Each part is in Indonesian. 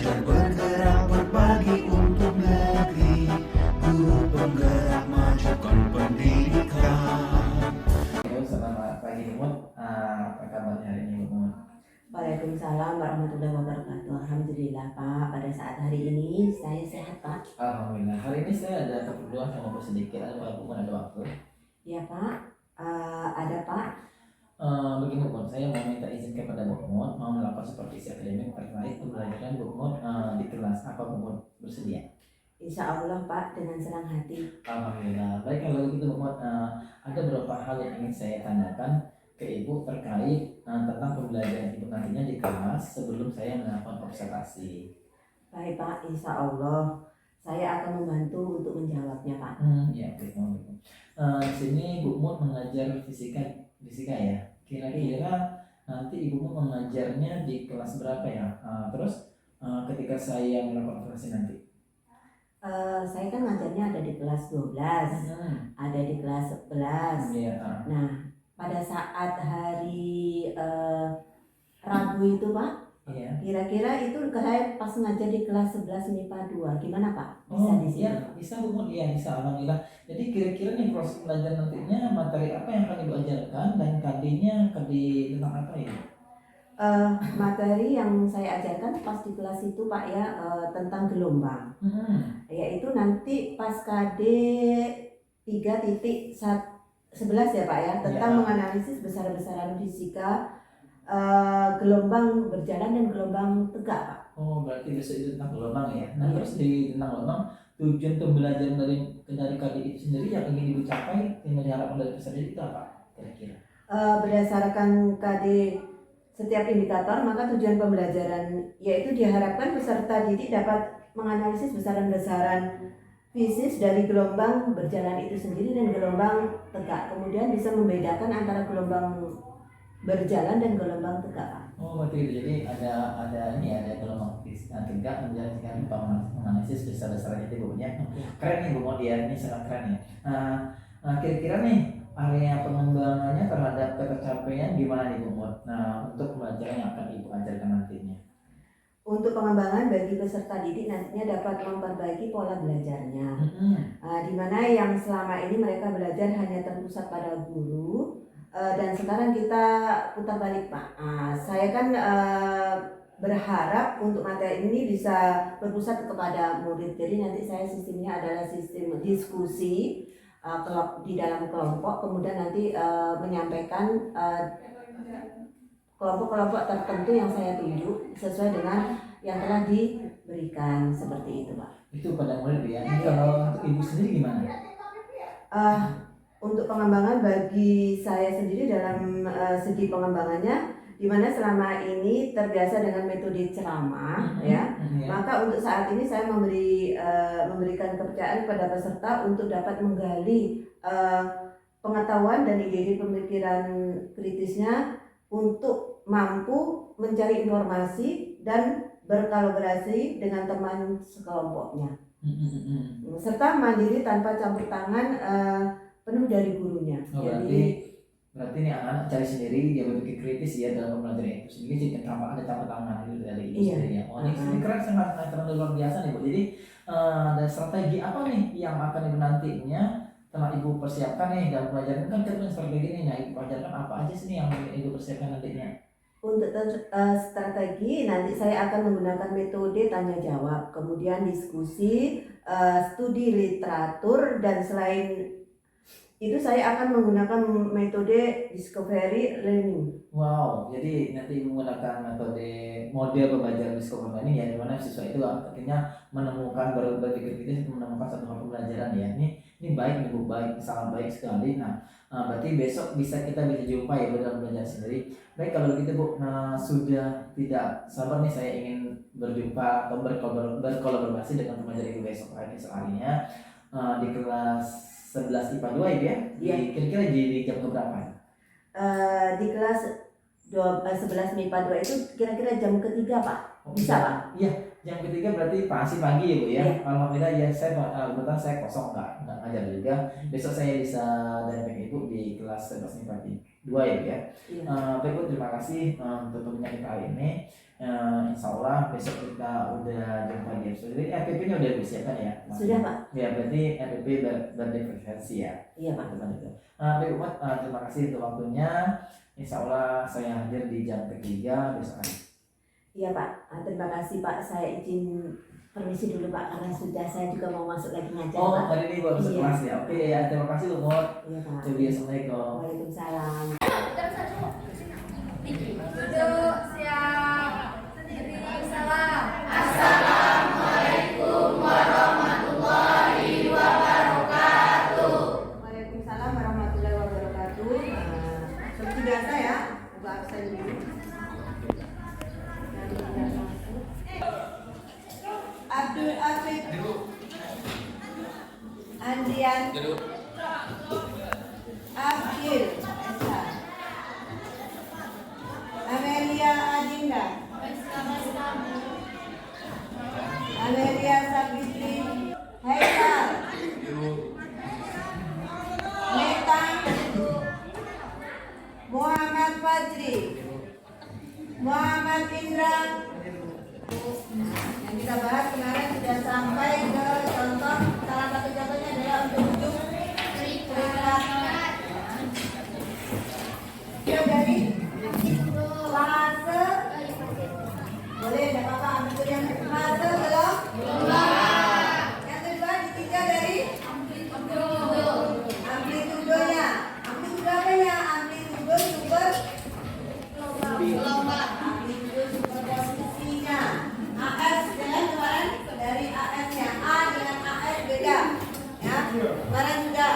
Belajar bergerak berbagi untuk negeri, guru penggerak majukan pendidikan. Selamat pagi Bumut, apa kabarnya hari ini Bumut? Waalaikumsalam warahmatullahi wabarakatuh. Alhamdulillah Pak, pada saat hari ini saya sehat Pak. Alhamdulillah, hari ini saya ada keperluan yang mau sedikit, ada Bumut ada waktu? Ya Pak, ada Pak. Begini Bumut, saya mau minta izin kepada Bumut, mau melakukan supervisi akademik terkait pembelajaran Bumut di kelas. Apa Bumut bersedia? Insya Allah Pak, dengan senang hati. Alhamdulillah, baik kalau begitu Bumut, ada beberapa hal yang ingin saya tanyakan ke Ibu terkait tentang pembelajaran Ibu nantinya di kelas sebelum saya melakukan observasi. Baik Pak, Insya Allah saya akan membantu untuk menjawabnya Pak. Ya, baik, di sini Bu Mut mengajar fisika ya. Kira-kira nanti Ibu Mut mengajarnya di kelas berapa ya? Terus ketika saya melakukan observasi nanti? Saya kan ngajarnya ada di kelas 12, ada di kelas 11. Iya. Nah, pada saat hari Rabu itu Pak, Iya. kira-kira itu saya pas ngajar di kelas 11 MIPA 2. Gimana Pak? Bisa di sini? Iya, bisa Bu Mut, iya bisa, alhamdulillah. Jadi kira-kira nih proses belajar nantinya materi apa yang akan Ibu ajarkan dan KD-nya KD tentang apa ya? Materi yang saya ajarkan pas di kelas itu Pak ya, tentang gelombang. Yaitu nanti pas KD 3.11 ya Pak ya, tentang menganalisis besar-besaran fisika gelombang berjalan dan gelombang tegak Pak. Oh, berarti besok itu tentang gelombang ya. Nah, terus di tentang gelombang, tujuan pembelajaran dari KD itu sendiri yang ingin Ibu capai, yang diharapkan dari peserta itu apa kira-kira? Berdasarkan KD setiap indikator, maka tujuan pembelajaran yaitu diharapkan peserta didik dapat menganalisis besaran-besaran fisis dari gelombang berjalan itu sendiri dan gelombang tegak. Kemudian bisa membedakan antara gelombang berjalan dan gelombang tegak. Oh, berarti itu. Jadi ada gelombang tegak menjalankan menganalisis besar-besaran itu Bu ya. Keren nih Bu Modian, ini sangat keren ya. Nah, kira-kira nih area pengembangannya terhadap ketercapaian gimana nih Bu Mod? Nah, untuk pembelajaran yang akan Ibu ajarkan nantinya. Untuk pengembangan bagi peserta didik nantinya dapat memperbaiki pola belajarnya. Di mana yang selama ini mereka belajar hanya terpusat pada guru, dan sekarang kita putar balik Pak. Saya kan berharap untuk materi ini bisa berpusat kepada murid. Jadi nanti saya sistemnya adalah sistem diskusi di dalam kelompok, kemudian nanti menyampaikan kelompok-kelompok tertentu yang saya tunjuk sesuai dengan yang telah diberikan, seperti itu Pak. Itu pada murid ya. Ini kalau untuk Ibu sendiri gimana? Untuk pengembangan bagi saya sendiri dalam segi pengembangannya, di mana selama ini terbiasa dengan metode ceramah maka untuk saat ini saya memberikan kepercayaan kepada peserta untuk dapat menggali pengetahuan dan ide-ide pemikiran kritisnya untuk mampu mencari informasi dan berkolaborasi dengan teman sekelompoknya, serta mandiri tanpa campur tangan penuh dari gurunya. Berarti ini anak-anak cari sendiri, dia berpikir kritis ya dalam pembelajaran itu sendiri, jadi ada campur tangan itu dari Ibu sendiri ya. Oh, ini keren, sangat luar biasa nih Bu. Jadi ada strategi apa nih yang akan Ibu nantinya telah Ibu persiapkan nih dalam pembelajaran kan kita punya strategi nih. Nah, Ibu ajarkan apa aja sih yang Ibu persiapkan nantinya? Untuk strategi nanti saya akan menggunakan metode tanya jawab, kemudian diskusi, studi literatur, dan selain itu saya akan menggunakan metode discovery learning. Wow, jadi nanti menggunakan model pembelajaran discovery learning ya, dimana siswa itu artinya menemukan berpikir kritis untuk menemukan satu hal pembelajaran ya. Ini baik nih Bu, baik, sangat baik sekali. Nah, berarti besok kita bisa jumpa ya dalam belajar sendiri. Baik kalau begitu Bu, sudah tidak sabar nih saya ingin berjumpa atau berkolaborasi dengan pembelajar Ibu besok harinya di kelas 11 IPA 2 ya? Kira-kira di jam berapa? Di kelas 11 MIPA 2 itu kira-kira jam ketiga Pak. Bisa Pak? Iya, jam ketiga berarti pasti pagi ya Bu ya? Alhamdulillah ya, kebetulan saya kosong nggak ngajar juga. Besok saya bisa dampingi Ibu di kelas 11 MIPA 2 ya Bu ya? Baik Bu, terima kasih untuk perbincangan kali ini. Insya Allah besok kita udah jumpa di episode ini. RPP-nya udah disiapkan ya? Sudah Pak. Ya berarti RPP berdiferensiasi ya. Iya Pak. Teman itu. Baik Umat, terima kasih untuk waktunya. Insya Allah saya hadir di jam ketiga besok hari. Iya Pak. Terima kasih Pak. Saya izin permisi dulu Pak karena sudah saya juga mau masuk lagi ngajar Oh, Pak. hari ini buat masuk Iya. kelas ya. Oke ya, terima kasih Umut. Iya Pak. Jadi assalamualaikum. Waalaikumsalam. Duduk, siap. Berdiri, salam. Waalaikumsalam warahmatullahi wabarakatuh. Seperti biasa ya, buka absen dulu. Abdul Afif Andian Abdil Esa Amelia Adinda Amelia Sabitri Haikal Metang Muhammad Fajri Muhammad Indra. Yang kita bahas kemarin sudah sampai ke contoh, salah satu contohnya adalah untuk ujung terikat. Ya dari fase, boleh tidak apa-apa ambil yang fase belum? Yang kedua ditinggal dari amplitudonya. Amplitudo apanya? Amplitudo super amplitudo superposisinya. AS dengan kemarin dari AS-nya A dengan AS beda ya kemarin sudah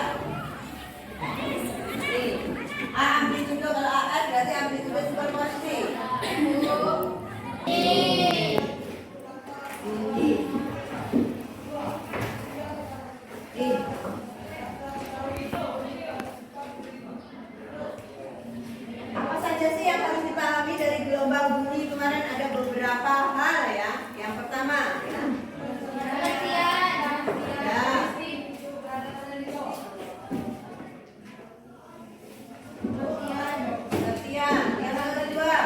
A amplitudo kalau AS berarti amplitudo superposisi tinggi apa saja sih yang harus dipahami dari gelombang bunyi kemarin ada beberapa hal ya. Yang pertama ya. Latihan. Yang kedua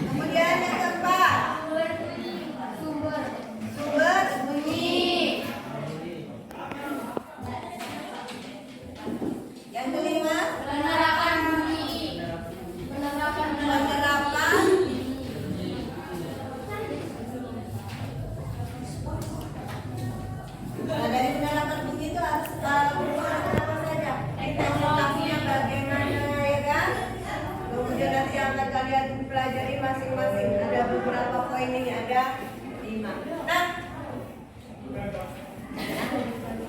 kemudian yang keempat sumber bunyi. Yang kelima penerapan. Nah, dari penerapan bunyi itu harus berpengaruh apa saja? Teknologinya bagaimana ya kan? Kemudian nanti yang akan kalian pelajari masing-masing ada beberapa poin ini ada 5. Nah,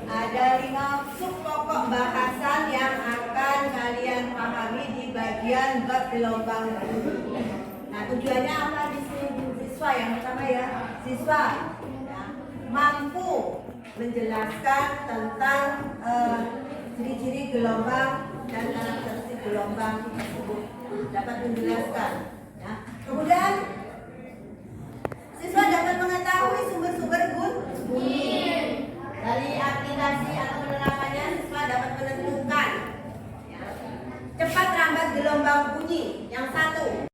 ada 5 sub pokok bahasan yang akan kalian pahami di bagian bab gelombang bunyi. Nah, tujuannya apa di sini siswa? Yang pertama ya, siswa ya, mampu menjelaskan tentang ciri-ciri gelombang dan karakteristik gelombang tersebut, dapat menjelaskan ya. Kemudian siswa dapat mengetahui sumber-sumber bunyi. Dari aplikasi atau penerapannya siswa dapat menentukan ya, cepat lambat gelombang bunyi. Yang satu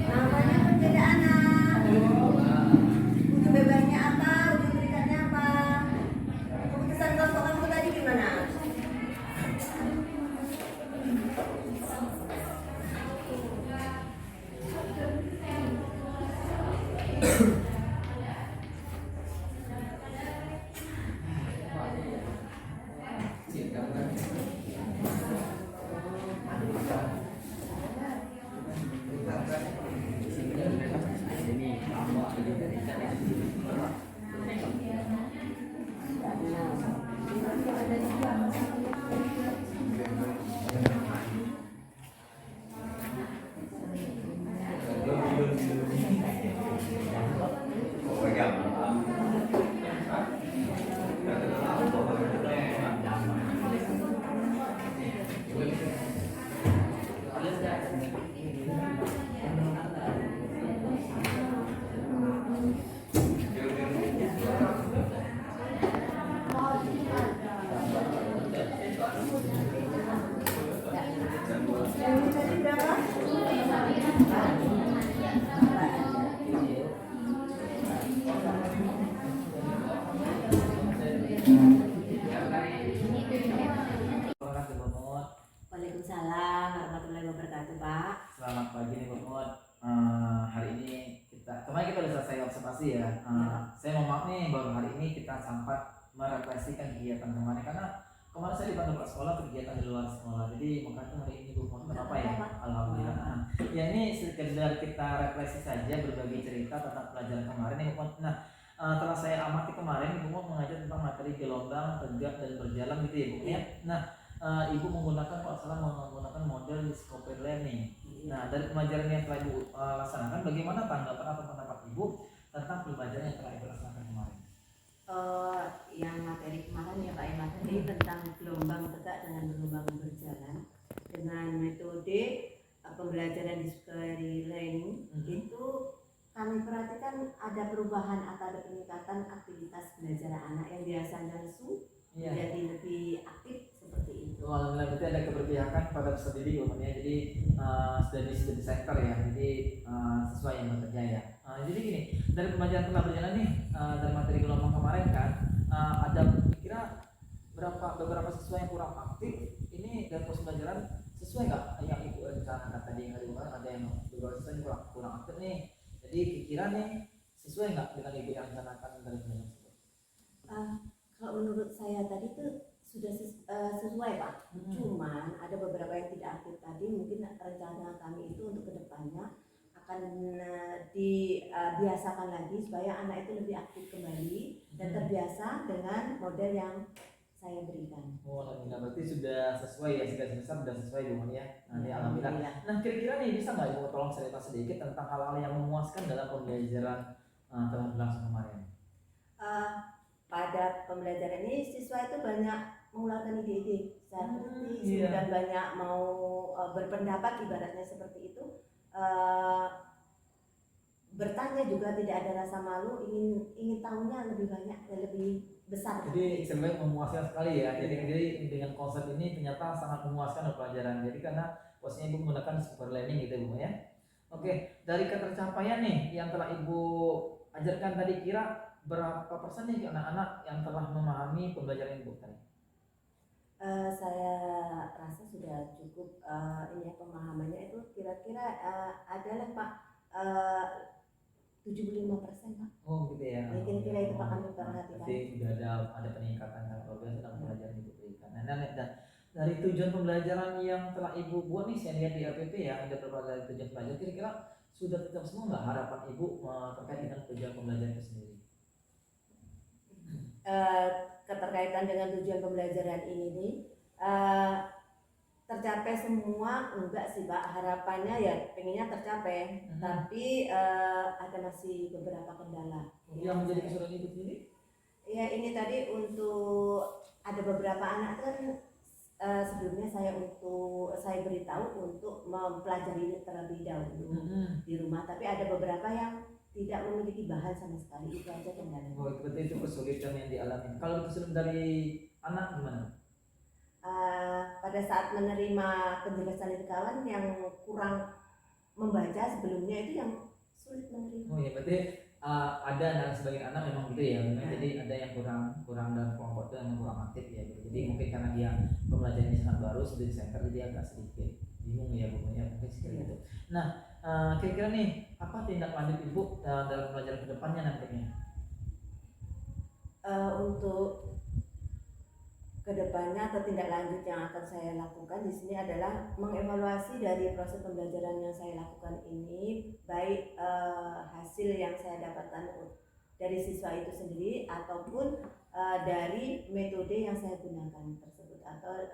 namanya perbedaan ujung bebasnya apa, ujung terikatnya apa. Keputusan kelompok kamu tadi gimana? tampaknya kita udah selesai observasi ya. Saya mau maaf nih baru hari ini kita sempat merefleksikan kegiatan kemarin karena kemarin saya dipandu Pak sekolah kegiatan di luar sekolah. Jadi makanya hari ini Bu mohon apa ya? Alhamdulillah. Ya ini sekedar kita refleksi saja berbagi cerita tentang pelajaran kemarin nih Bu. Nah, telah saya amati kemarin Ibu mau mengajar tentang materi gelombang, tegak dan berjalan gitu ya Bu ya. Nah, Ibu menggunakan kalau salah menggunakan model discovery learning. Nah, dari pembelajaran yang telah Ibu laksanakan, bagaimana tanggapan atau pendapat Ibu tentang pembelajaran yang telah Ibu laksanakan kemarin? Yang materi kemarin ya Pak ya, materi tentang gelombang tegak dengan gelombang berjalan dengan metode pembelajaran discovery learning itu kami perhatikan ada perubahan atau ada peningkatan aktivitas belajar anak yang biasanya lesu menjadi lebih aktif seperti itu. Alhamdulillah berarti ada keberpihakan pada peserta didik ya. Jadi sudah center ya. Jadi sesuai yang bekerja ya. Jadi gini, dari pembelajaran telah berjalan nih dari materi gelombang kemarin kan ada kira beberapa siswa yang kurang aktif. Ini dari proses pembelajaran sesuai nggak yang Ibu rencanakan tadi yang ada yang beberapa siswa yang kurang aktif nih. Jadi kira nih sesuai nggak dengan Ibu yang rencanakan dari pembelajaran tersebut? Kalau menurut saya tadi tuh sudah sesuai Pak. Cuman ada beberapa yang tidak aktif tadi, mungkin rencana kami itu untuk kedepannya akan dibiasakan lagi supaya anak itu lebih aktif kembali dan terbiasa dengan model yang saya berikan. Alhamdulillah berarti sudah sesuai ya, sudah sesuai Bu ya. Alhamdulillah. Nah kira-kira nih bisa nggak Ibu tolong cerita sedikit tentang hal-hal yang memuaskan dalam pembelajaran telah berlangsung kemarin? Pada pembelajaran ini siswa itu banyak mengeluarkan ide-ide seperti dan banyak mau berpendapat ibaratnya seperti itu. Bertanya juga tidak ada rasa malu, ingin tahunya lebih banyak dan lebih besar. Jadi sebenarnya memuaskan sekali ya. Jadi dengan konsep ini ternyata sangat memuaskan pelajaran. Jadi karena posisinya Ibu menggunakan super learning gitu Bu ya. Oke, dari ketercapaian nih yang telah Ibu ajarkan tadi kira berapa persen nih anak-anak yang telah memahami pembelajaran Ibu tadi? Saya rasa sudah cukup ini ya, pemahamannya itu kira-kira adalah Pak 75% Pak. Oh gitu ya. Kira-kira itu Pak kami perhatikan. Jadi sudah ada peningkatan yang luar biasa dalam pembelajaran Ibu berikan. Nah, dan dari tujuan pembelajaran yang telah Ibu buat nih, saya lihat di RPP ya ada berbagai tujuan pembelajaran. Kira-kira sudah tetap semua nggak harapan Ibu terkait dengan tujuan pembelajaran itu sendiri? Keterkaitan dengan tujuan pembelajaran ini nih tercapai semua enggak sih Pak, harapannya ya pengennya tercapai tapi ada masih beberapa kendala yang menjadi kesulitan Ibu sendiri ya. Ini tadi untuk ada beberapa anak kan sebelumnya saya beritahu untuk mempelajari terlebih dahulu di rumah, tapi ada beberapa yang tidak memiliki bahan sama sekali, itu aja kendalanya. Oh, berarti itu kesulitan yang dialami. Kalau kesulitan dari anak gimana? Pada saat menerima penjelasan dari kawan yang kurang membaca sebelumnya itu yang sulit menerima. Oh ya, berarti ada dan sebagian anak memang gitu ya. Memang jadi ada yang kurang dalam kelompok itu yang kurang aktif ya. Jadi mungkin karena dia pembelajarannya sangat baru, sudah center jadi agak sedikit bingung ya pokoknya mungkin seperti itu. Nah, kira-kira nih apa tindak lanjut Ibu dalam pelajaran kedepannya nantinya? Untuk kedepannya atau tindak lanjut yang akan saya lakukan di sini adalah mengevaluasi dari proses pembelajaran yang saya lakukan ini, baik hasil yang saya dapatkan dari siswa itu sendiri ataupun dari metode yang saya gunakan tersebut atau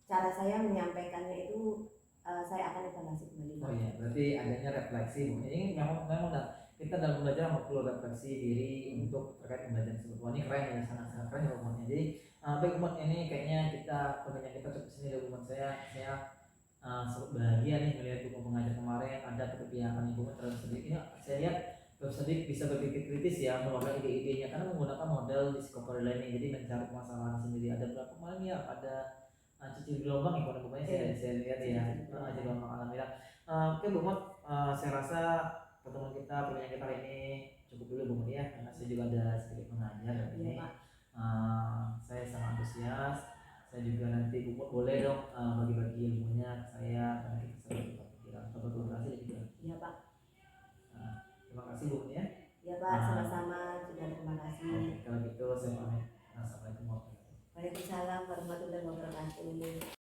cara saya menyampaikannya itu saya akan evaluasi kembali. Oh iya, berarti adanya refleksi. Ini memang kita dalam belajar perlu refleksi diri untuk terkait pembelajaran tersebut. Wah, ini keren ya, sangat keren ya umumnya. Jadi baik umat ini kayaknya pendengar kita cukup sini dari umat saya sangat bahagia nih melihat Ibu mengajar kemarin, ada keberpihakan Ibu terhadap sedikit. Ini saya lihat sedikit bisa berpikir kritis ya, mengeluarkan ide-idenya karena menggunakan model discovery learning, jadi mencari permasalahan sendiri. Ada berapa kemarin ya, ada cicil gelombang ya, pokoknya saya lihat ya, cicil gelombang alhamdulillah. Oke Bu Mut, saya rasa pertemuan kita hari ini cukup dulu Bu Mut ya, karena saya juga ada sedikit mengajar hari ini. Saya sangat antusias. Saya juga nanti Bu Mut boleh dong bagi-bagi ilmunya ke saya, karena kita selalu berpikiran kolaborasi juga. Iya Pak. Waalaikumsalam warahmatullahi wabarakatuh.